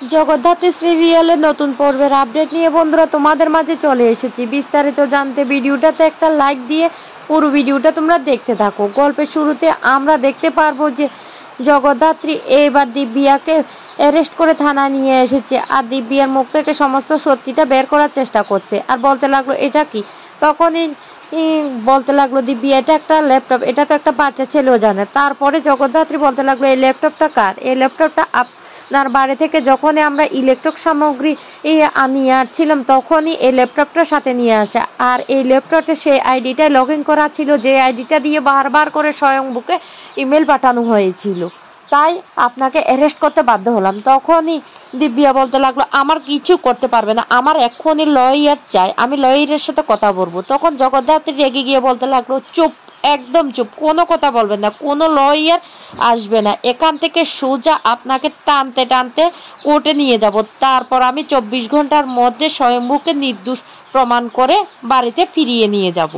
জগদ্ধাত্রী সিরিয়ালের নতুন পর্বের আপডেট নিয়ে বন্ধুরা তোমাদের মাঝে চলে এসেছি। বিস্তারিত জানতে ভিডিওটাতে একটা লাইক দিয়ে পুরো ভিডিওটা তোমরা দেখতে থাকো। গল্পের শুরুতে আমরা দেখতে পারবো যে জগদ্ধাত্রী এবার দিব্যাকে অ্যারেস্ট করে থানায় নিয়ে এসেছে, আর দিব্যার মুখ থেকে সমস্ত সত্যিটা বের করার চেষ্টা করতে, আর বলতে লাগলো এটা কি। তখনই বলতে লাগলো দিব্যা এটা একটা ল্যাপটপ, এটা তো একটা বাচ্চা ছেলেও জানে। তারপরে জগদ্ধাত্রী বলতে লাগলো এই ল্যাপটপটা কার? এই ল্যাপটপটা আপনার বাড়ি থেকে যখনই আমরা ইলেকট্রিক সামগ্রী নিয়ে আসছিলাম তখনই এই ল্যাপটপটার সাথে নিয়ে আসা, আর এই ল্যাপটপে সেই আইডিটায় লগ ইন করা ছিল, যে আইডিটা দিয়ে বারবার করে স্বয়ংবুকে ইমেল পাঠানো হয়েছিল, তাই আপনাকে অ্যারেস্ট করতে বাধ্য হলাম। তখনই দিব্যা বলতে লাগলো আমার কিছু করতে পারবে না, আমার এক্ষুনি লয়ার চাই, আমি লয়ারের সাথে কথা বলবো। তখন জগদ্ধাত্রী রেগে গিয়ে বলতে লাগলো চুপ, একদম চুপ, কোনো কথা বলবেন না, কোনো লয়ার আসবে না, এখান থেকে সোজা আপনাকে টানতে টানতে কোর্টে নিয়ে যাব, তারপর আমি 24 ঘন্টার মধ্যে স্বয়ংবুকে নির্দোষ প্রমাণ করে বাড়িতে ফিরিয়ে নিয়ে যাব।